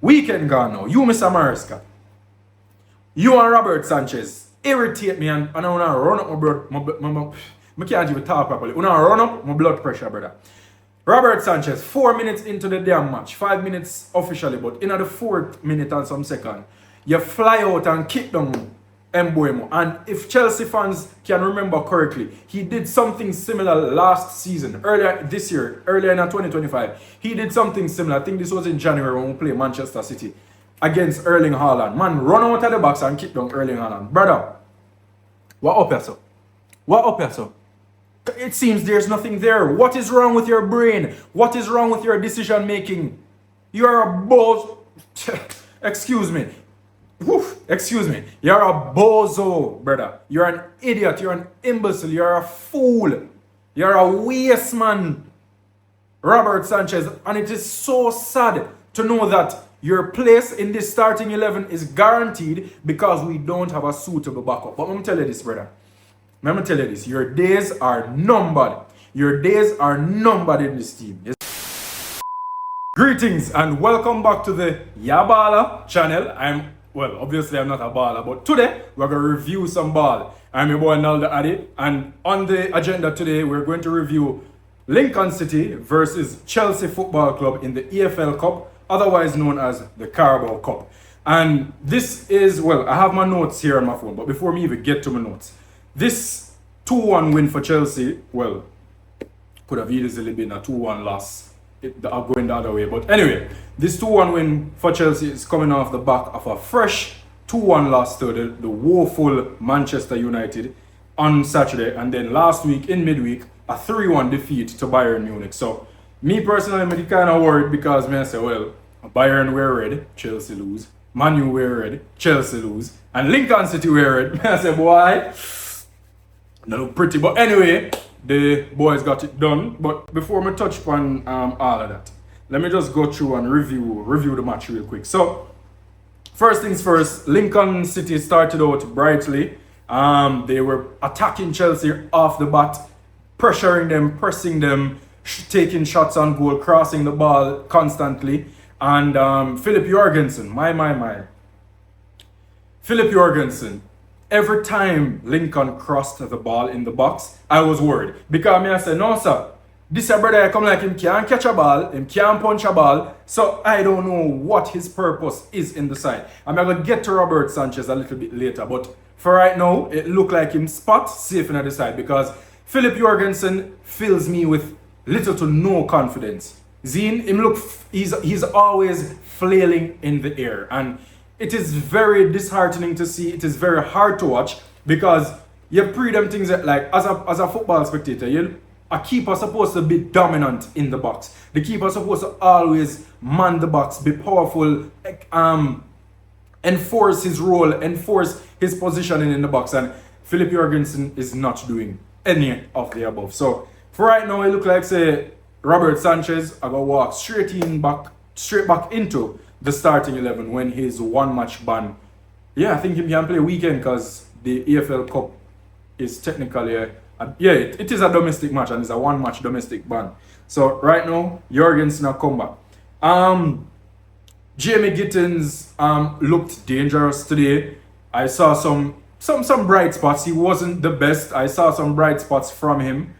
Weekend gone now. You, Mr. Maresca. You and Robert Sanchez irritate me and I want to run up my blood. I can't even talk properly. I want to run up my blood pressure, brother. Robert Sanchez, 4 minutes into the damn match. 5 minutes officially, but in the 4th minute and some second, you fly out and kick down Mbuemo. And if Chelsea fans can remember correctly, he did something similar last season, earlier this year, earlier in 2025. He did something similar. I think this was in January when we played Manchester City against Erling Haaland. Man, run out of the box and kick down Erling Haaland. Brother, what up here, so? What up here, so? It seems there's nothing there. What is wrong with your brain? What is wrong with your decision making? You're a bozo. Excuse me. Woof, excuse me. You're a bozo, brother. You're an idiot. You're an imbecile. You're a fool. You're a waste man, Robert Sanchez. And it is so sad to know that your place in this starting 11 is guaranteed because we don't have a suitable backup. But let me tell you this, brother. Let me tell you this. Your days are numbered. Your days are numbered in this team. Yes. Greetings and welcome back to the Yaa Balla channel. Obviously I'm not a baller, but today we're going to review some ball. I'm your boy NALDO'S, and on the agenda today we're going to review Lincoln City versus Chelsea Football Club in the EFL Cup, otherwise known as the Carabao Cup. And this is, I have my notes here on my phone, but before me even get to my notes, this 2-1 win for Chelsea, could have easily been a 2-1 loss. Going the other way. But anyway, this 2-1 win for Chelsea is coming off the back of a fresh 2-1 loss to the woeful Manchester United on Saturday. And then last week, in midweek, a 3-1 defeat to Bayern Munich. So, me personally, I'm kind of worried because I say, Bayern wear red, Chelsea lose. Man U wear red, Chelsea lose. And Lincoln City wear red. I say, boy, they look pretty. But anyway, the boys got it done. But before I touch on all of that, let me just go through and review the match real quick. So, first things first, Lincoln City started out brightly. They were attacking Chelsea off the bat, pressuring them, pressing them, taking shots on goal, crossing the ball constantly. And Philip Jorgensen, Philip Jorgensen, every time Lincoln crossed the ball in the box, I was worried. Because I said, no sir, this brother come like him can't catch a ball, him can't punch a ball, so I don't know what his purpose is in the side. I'm going to get to Robert Sanchez a little bit later, but for right now, it looked like him spot safe in the side because Philip Jorgensen fills me with little to no confidence. Zine, he's always flailing in the air, and it is very disheartening to see. It is very hard to watch because you pre them things that, like, as a football spectator, a keeper supposed to be dominant in the box. The keeper supposed to always man the box, be powerful, enforce his role, enforce his positioning in the box. And Philip Jorgensen is not doing any of the above. So for right now, it looks like say Robert Sanchez are gonna walk straight back into the starting 11 when his 1 match ban. Yeah, I think he can play weekend because the EFL Cup is technically it is a domestic match and it's a 1 match domestic ban. So right now, Jorgensen a come back. Jamie Gittins looked dangerous today. I saw some bright spots. He wasn't the best. I saw some bright spots from him.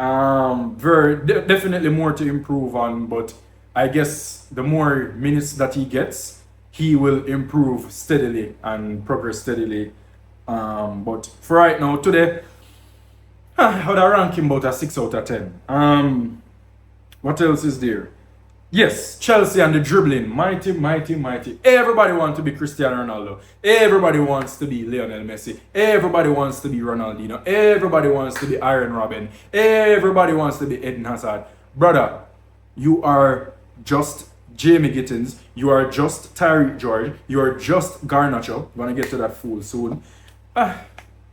Definitely more to improve on, but I guess the more minutes that he gets, he will improve steadily and progress steadily. But for right now, today, I would rank him about a 6 out of 10. What else is there? Yes, Chelsea and the dribbling. Mighty. Everybody wants to be Cristiano Ronaldo. Everybody wants to be Lionel Messi. Everybody wants to be Ronaldinho. Everybody wants to be Iron Robin. Everybody wants to be Eden Hazard. Brother, you are just Jamie Gittins. You are just Tyreek George. You are just Garnacho. We're going to get to that fool soon. We're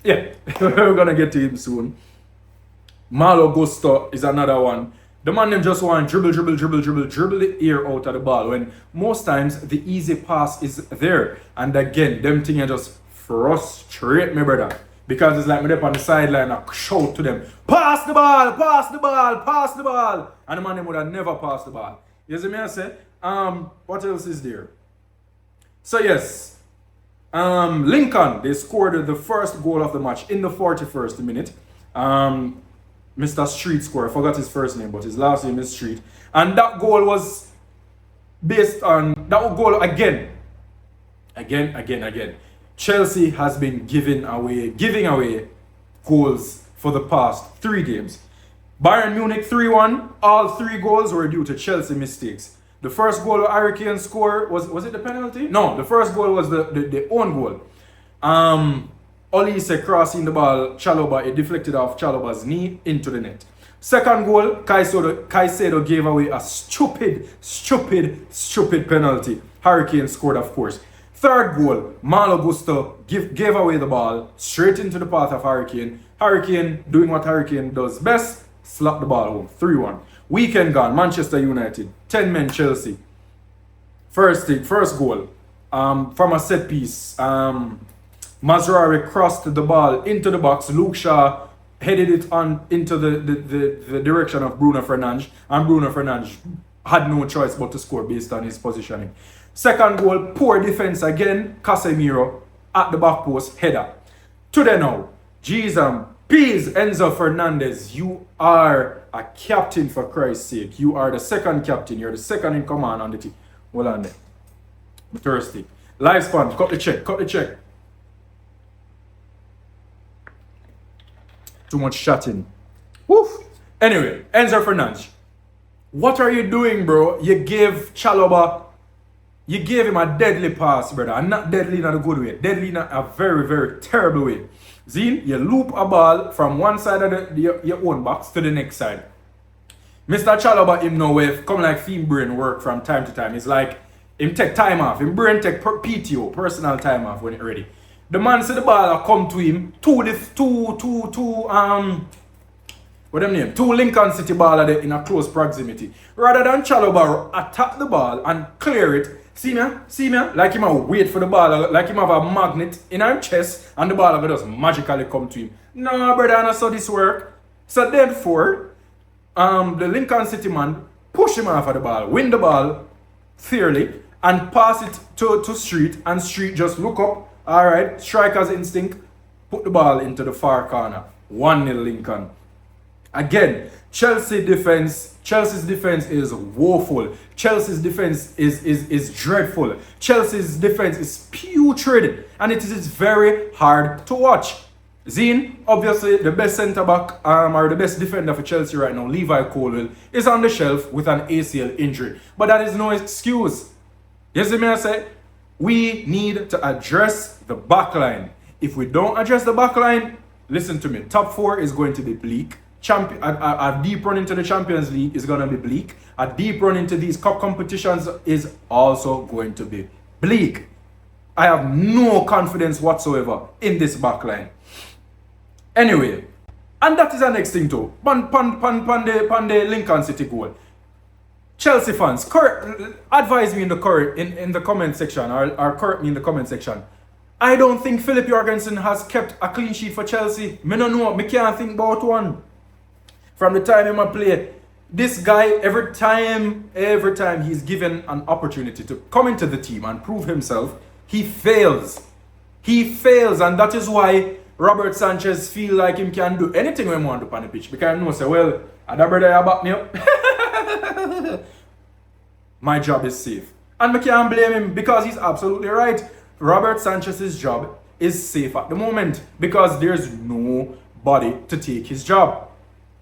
going to get to him soon. Malo Gusto is another one. The man them just want dribble the air out of the ball when most times the easy pass is there. And again, them things just frustrate me, brother. Because it's like me up on the sideline and I shout to them, pass the ball. And the man them would have never passed the ball. You see me I say? What else is there? So yes, Lincoln, they scored the first goal of the match in the 41st minute. Mr. Street scored. I forgot his first name, but his last name is Street. And that goal was based on that goal again. Chelsea has been giving away goals for the past 3 games. Bayern Munich 3-1. All 3 goals were due to Chelsea mistakes. The first goal Hurricane scored was it the penalty? No, the first goal was the own goal. Olise crossing the ball, Chalobah, it deflected off Chalobah's knee into the net. Second goal, Caicedo gave away a stupid penalty. Hurricane scored, of course. Third goal, Malo Gusto gave away the ball straight into the path of Hurricane. Hurricane doing what Hurricane does best, slap the ball home. 3-1. Weekend gone, Manchester United, 10 men Chelsea. First goal, from a set piece. Mazraoui crossed the ball into the box. Luke Shaw headed it on into the direction of Bruno Fernandes, and Bruno Fernandes had no choice but to score based on his positioning. Second goal, poor defense again. Casemiro at the back post, header. Today now, Peas, Enzo Fernandez, you are a captain for Christ's sake. You are the second captain. You're the second in command on the team. Hold on there. I'm thirsty. Lifespan, cut the check. Too much chatting. Woof. Anyway, Enzo Fernandes. What are you doing, bro? You gave Chalobah, you gave him a deadly pass, brother. And not deadly in a good way. Deadly in a very, very terrible way. Zine, you loop a ball from one side of your own box to the next side. Mr. Chalobah, him know where come like theme brain work from time to time. It's like him take time off. Him brain take PTO, personal time off when it ready. The man see the ball come to him. Two Lincoln City ball in a close proximity. Rather than Chalobah attack the ball and clear it. See me? Like him a wait for the ball, like him have a magnet in our chest and the ball will just magically come to him. No, brother, not so this work. So therefore, the Lincoln City man push him off of the ball, win the ball fairly, and pass it to Street, and Street just look up. Alright, striker's instinct, put the ball into the far corner. 1-0 Lincoln. Again, Chelsea's defense is woeful. Chelsea's defense is dreadful. Chelsea's defense is putrid, and it is very hard to watch. Zine, obviously the best centre back or the best defender for Chelsea right now, Levi Colwill, is on the shelf with an ACL injury. But that is no excuse. You see me I say? We need to address the backline. If we don't address the backline, listen to me, top 4 is going to be bleak. A deep run into the Champions League is going to be bleak. A deep run into these cup competitions is also going to be bleak. I have no confidence whatsoever in this backline. Anyway, and that is the next thing too. Pan the Lincoln City goal. Chelsea fans, advise me in the comment section or correct me in the comment section. I don't think Philip Jorgensen has kept a clean sheet for Chelsea. Me no know. Me can't think about one. From the time he play, this guy every time he's given an opportunity to come into the team and prove himself, he fails. And that is why Robert Sanchez feel like him can do anything when he want to on the pitch. Because he knows, well, that brother back me up. My job is safe. And I can't blame him because he's absolutely right. Robert Sanchez's job is safe at the moment because there's nobody to take his job.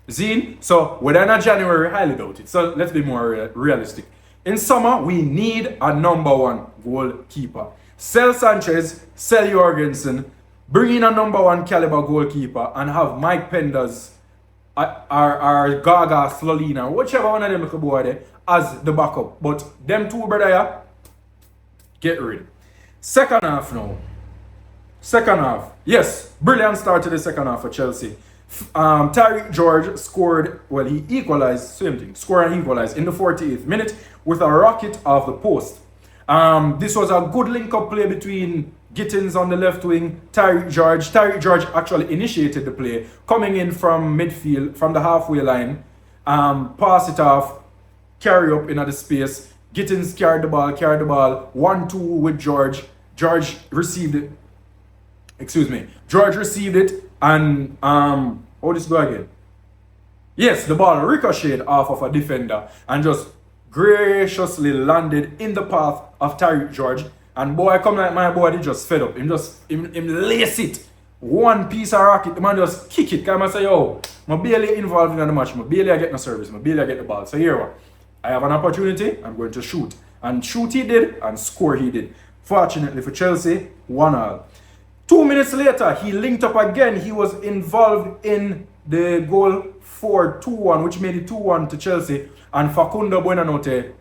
Zine, so whether in January, highly doubt it. So let's be more realistic. In summer, we need a number 1 goalkeeper. Sell Sanchez, sell Jorgensen, bring in a number 1 caliber goalkeeper, and have Mike Penders or Gaga Slolina, whichever one of them could go there, as the backup. But them two brother here, get rid. Second half now. Yes, brilliant start to the second half for Chelsea. Tyreek George scored, well, he equalized, same thing, scored and equalized in the 48th minute with a rocket off the post. This was a good link-up play between Gittins on the left wing, Tyreek George. Tyreek George actually initiated the play, coming in from midfield, from the halfway line, pass it off, carry up into the space, Gittins carried the ball, 1-2 with George. George received it. Excuse me. George received it, and how this go again? Yes, the ball ricocheted off of a defender and just graciously landed in the path of Tyreek George. And boy, come like my boy, he just fed up. Him lace it. One piece of rocket, the man just kick it. Come and say, yo, I'm barely involved in the match. I'm barely get no service. I'm barely get the ball. So here what? I have an opportunity. I'm going to shoot. And shoot he did, and score he did. Fortunately for Chelsea, 1-1. 2 minutes later, he linked up again. He was involved in the goal for 2-1, which made it 2-1 to Chelsea. And Facundo Buenanote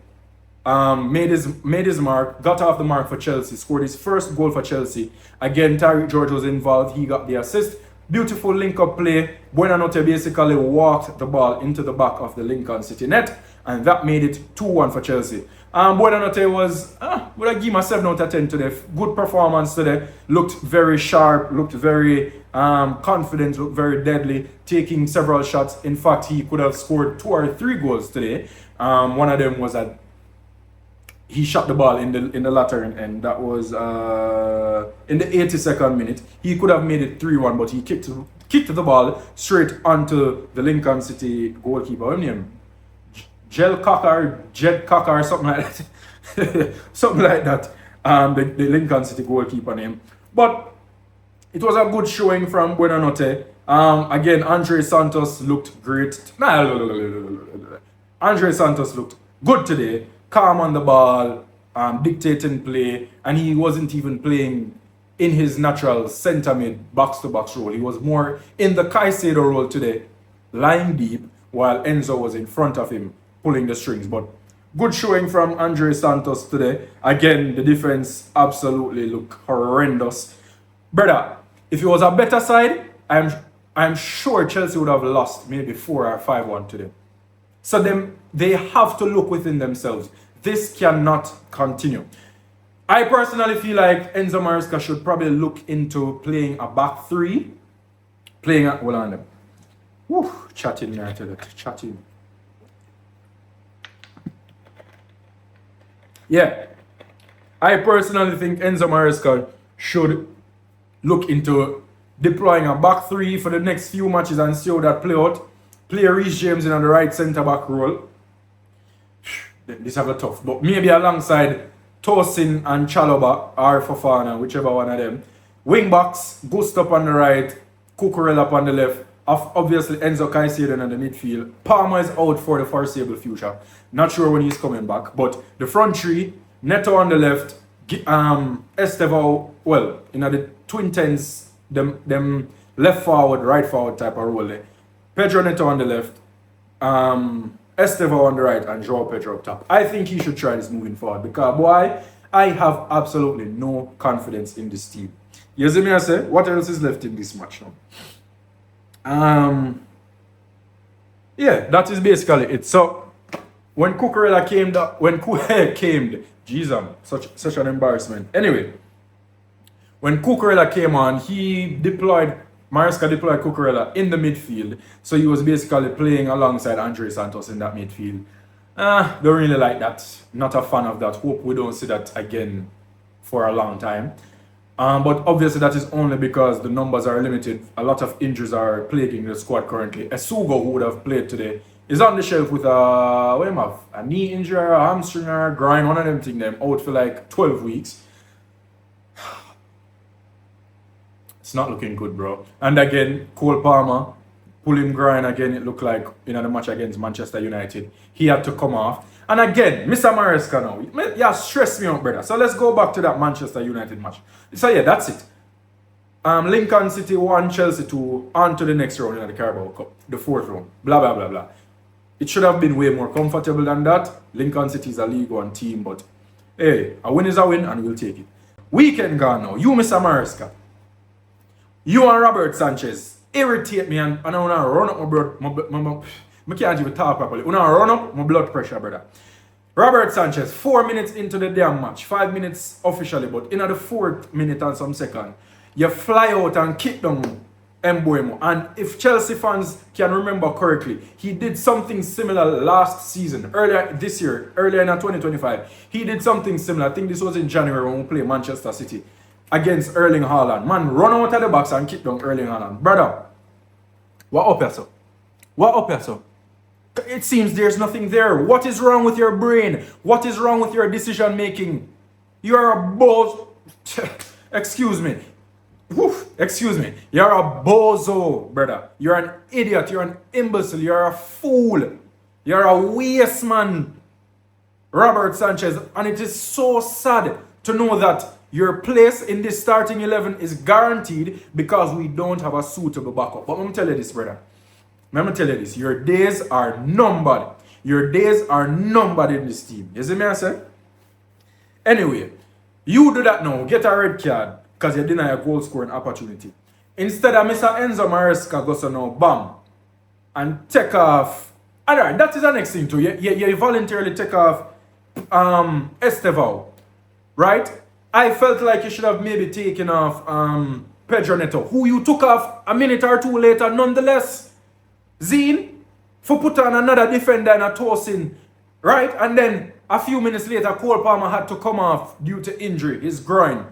made his mark, got off the mark for Chelsea, scored his first goal for Chelsea. Again, Tyreek George was involved. He got the assist. Beautiful link-up play. Buenanote basically walked the ball into the back of the Lincoln City net, and that made it 2-1 for Chelsea. Buenanote was, would I give him a 7 out of 10 today? Good performance today. Looked very sharp, looked very confident, looked very deadly, taking several shots. In fact, he could have scored 2 or 3 goals today. One of them was that he shot the ball in the latter end. That was in the 82nd minute. He could have made it 3-1, but he kicked the ball straight onto the Lincoln City goalkeeper. What name? Jed Cocker, something like that. Something like that. The Lincoln City goalkeeper name. But it was a good showing from Buenanote. Again, Andre Santos looked great. Andre Santos looked good today. Calm on the ball, dictating play, and he wasn't even playing in his natural centre mid box-to-box role. He was more in the Caicedo role today, lying deep, while Enzo was in front of him, pulling the strings. But good showing from Andre Santos today. Again, the defense absolutely looked horrendous. Brother, if it was a better side, I'm sure Chelsea would have lost maybe 4 or 5-1 today. So they have to look within themselves. This cannot continue. I personally feel like Enzo Maresca should probably look into playing a back 3. Hold on them. Woo, chatting here today. Chatting. Yeah. I personally think Enzo Maresca should look into deploying a back 3 for the next few matches and see how that play out. Play Reece James in on the right centre-back role. This have a tough. But maybe alongside Tosin and Chalobah or Fofana, whichever one of them. Wing-backs, Gustav on the right, Cucurella on the left. Obviously, Enzo Caicedo in the midfield. Palmer is out for the foreseeable future. Not sure when he's coming back. But the front 3, Neto on the left, Estevao, well, the twin tens, them left forward, right forward type of role there. Pedro Neto on the left, Estevao on the right, and João Pedro up top. I think he should try this moving forward because, boy, I have absolutely no confidence in this team. You see me, I say, what else is left in this match now? Yeah, that is basically it. So, when Cucurella came, Jesus, such an embarrassment. Anyway, when Cucurella came on, Maresca deployed Cucurella in the midfield, so he was basically playing alongside Andre Santos in that midfield. Don't really like that. Not a fan of that. Hope we don't see that again for a long time. But obviously that is only because the numbers are limited. A lot of injuries are plaguing the squad currently. Esugo, who would have played today, is on the shelf with a knee injury, a hamstring, or a groin, one of them things, them out for like 12 weeks. It's not looking good, bro. And again, Cole Palmer, pull him groin again, it looked like in the match against Manchester United. He had to come off. And again, Mr. Maresca now, yeah, stress me out, brother. So let's go back to that Manchester United match. So yeah, that's it. Lincoln City 1, Chelsea 2, on to the next round in the Carabao Cup, the 4th round, blah, blah, blah, blah. It should have been way more comfortable than that. Lincoln City is a League One team, but hey, a win is a win and we'll take it. Weekend gone now. You, Mr. Maresca. You and Robert Sanchez irritate me and I want to run up my blood. I can't even talk properly. I want to run up my blood pressure, brother. Robert Sanchez, 4 minutes into the damn match. 5 minutes officially, but in the 4th minute and some second, you fly out and kick down Mbeumo. And if Chelsea fans can remember correctly, he did something similar last season, earlier this year, earlier in 2025. He did something similar. I think this was in January when we played Manchester City against Erling Haaland. Man, run out of the box and kick down Erling Haaland. Brother, what up here, sir? What up here, sir? It seems there's nothing there. What is wrong with your brain? What is wrong with your decision making? You're a bozo. Excuse me. Woof, excuse me. You're a bozo, brother. You're an idiot. You're an imbecile. You're a fool. You're a waste man, Robert Sanchez. And it is so sad to know that your place in this starting 11 is guaranteed because we don't have a suitable backup. But let me tell you this, brother. Let me tell you this. Your days are numbered. Your days are numbered in this team. You see me, I say? Anyway, you do that now. Get a red card because you deny a goal scoring opportunity. Instead of Mr. Enzo Maresca goes now, bam, and take off. Alright, that is the next thing too. You voluntarily take off Estevao, right? I felt like you should have maybe taken off Pedro Neto, who you took off a minute or two later nonetheless. Zine, for put on another defender and a Tosin, right? And then a few minutes later, Cole Palmer had to come off due to injury, his groin.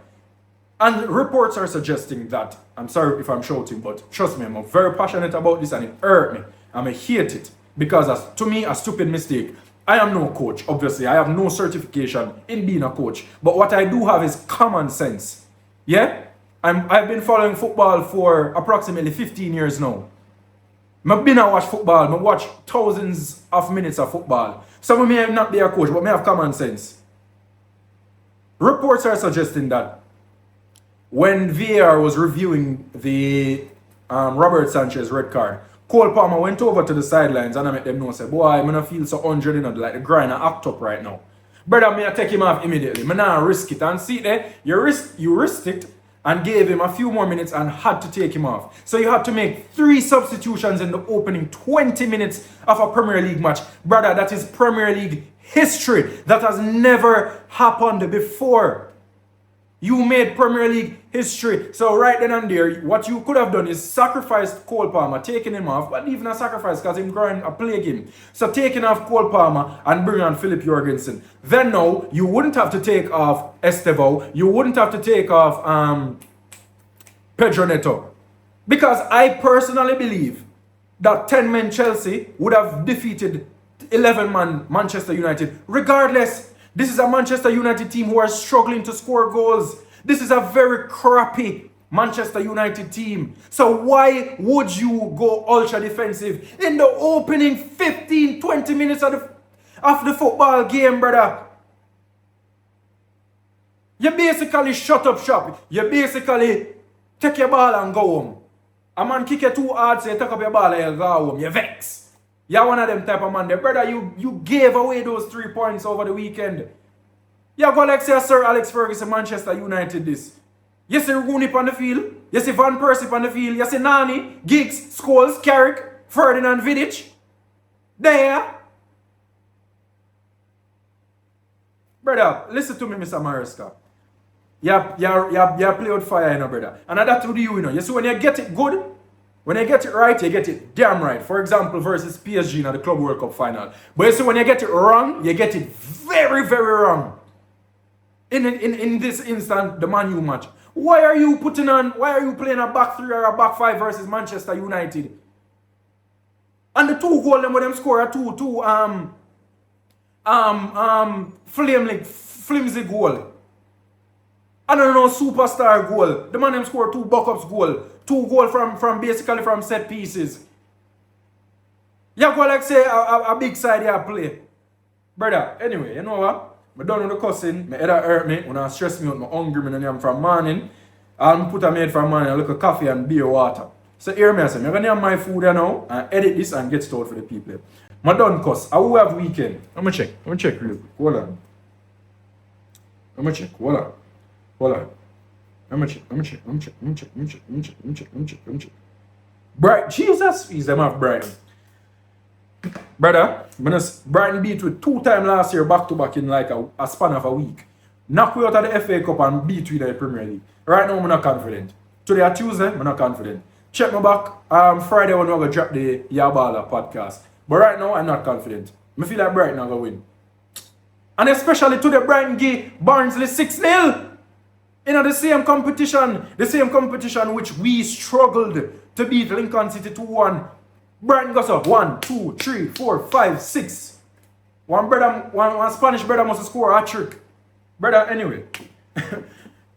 And reports are suggesting that, I'm sorry if I'm shouting, but trust me, I'm very passionate about this and it hurt me. I hate it because to me, a stupid mistake. I am no coach, obviously. I have no certification in being a coach. But what I do have is common sense. Yeah? I've been following football for approximately 15 years now. I've been to watch football. I watch thousands of minutes of football. Some of me may not be a coach, but I have common sense. Reports are suggesting that when VAR was reviewing the Robert Sanchez red card, Cole Palmer went over to the sidelines and I made them know, say, boy, I don't feel so 100, like the grind I act up right now. Brother, I take him off immediately. I not risk it. And see there, you risked it and gave him a few more minutes and had to take him off. So you had to make 3 substitutions in the opening 20 minutes of a Premier League match. Brother, that is Premier League history. That has never happened before. You made Premier League history. So right then and there, what you could have done is sacrificed Cole Palmer, taking him off, but even a sacrifice because him growing a plague him. So taking off Cole Palmer and bring on Philip Jorgensen. Then now, you wouldn't have to take off Estevao. You wouldn't have to take off Pedro Neto. Because I personally believe that 10-man Chelsea would have defeated 11-man Manchester United regardless. This is a Manchester United team who are struggling to score goals. This is a very crappy Manchester United team. So why would you go ultra defensive in the opening 15-20 minutes of the football game, brother? You basically shut up shop. You basically take your ball and go home. A man kick you too hard, so you take up your ball and you go home. You vex. You're one of them type of man there. Brother, you gave away those 3 points over the weekend. You go like say Sir Alex Ferguson, Manchester United this. You see Rooney on the field. You see Van Persie on the field. You see Nani, Giggs, Scholes, Carrick, Ferdinand Vidic. There. Brother, listen to me, Mr. Maresca. You play with fire, you know, brother. And that's what you know. You see when you get it good, when you get it right, you get it damn right. For example, versus PSG in the Club World Cup final. But you see, when you get it wrong, you get it very, very wrong. In this instant, the Man U match. Why are you playing a back 3 or a back 5 versus Manchester United? And the 2 goals when them score are flimsy goal. I don't know, superstar goal. The man them score 2 buck-ups goal. 2 goals from basically from set pieces. You go like say a big side you play. Brother, anyway, you know what? I done with the cussing. My head hurt me. When I stress me out, I'm hungry and I'm from morning. I'll put a made from morning, a little coffee and beer water. So hear me, I say, I'm going to have my food here now and edit this and get it out for the people. I done cuss. I will have weekend. I'm going to check real quick. Hold on. I'm going to check. Hold on. I'm gonna check. Bright, Jesus, is them off Brighton. Brother, Brighton beat with 2 times last year back to back in like a span of a week. Knock we out of the FA Cup and beat with the Premier League. Right now, I'm not confident. Today, Tuesday, I'm not confident. check me back Friday when we're going to drop the Yaa Balla podcast. But right now, I'm not confident. I feel like Brighton are going to win. And especially to the Brighton give Barnsley 6-0. In the same competition which we struggled to beat Lincoln City 2-1. Brighton goes up 1, 2, 3, 4, 5, 6. One Spanish brother must score a trick. Brother, anyway.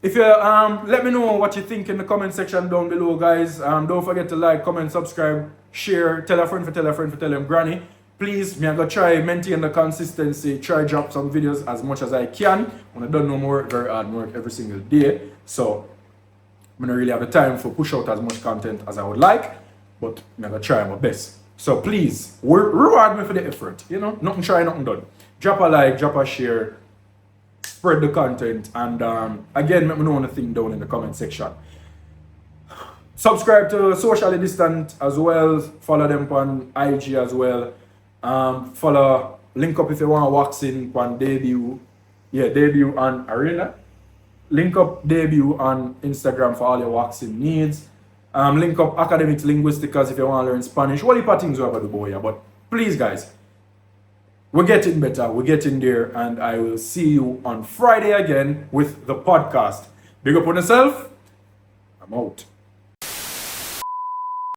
If you let me know what you think in the comment section down below, guys. Don't forget to like, comment, subscribe, share, tell a friend for tell them granny. Please, me I go try maintain the consistency, try drop some videos as much as I can. When I don't know more, very hard work every single day. So I don't really have the time for push out as much content as I would like, but I'm gonna try my best. So please, reward me for the effort. You know, nothing try, nothing done. Drop a like, drop a share, spread the content, and again, let me know anything down in the comment section. Subscribe to Socially Distant as well. Follow them on IG as well. Follow, link up if you want waxing on debut. Yeah, debut on Arena. Link up debut on Instagram for all your waxing needs. Link up Academics Linguisticas if you want to learn Spanish. What heap of things we have to do here. But please, guys, we're getting better. We're getting there. And I will see you on Friday again with the podcast. Big up on yourself. I'm out.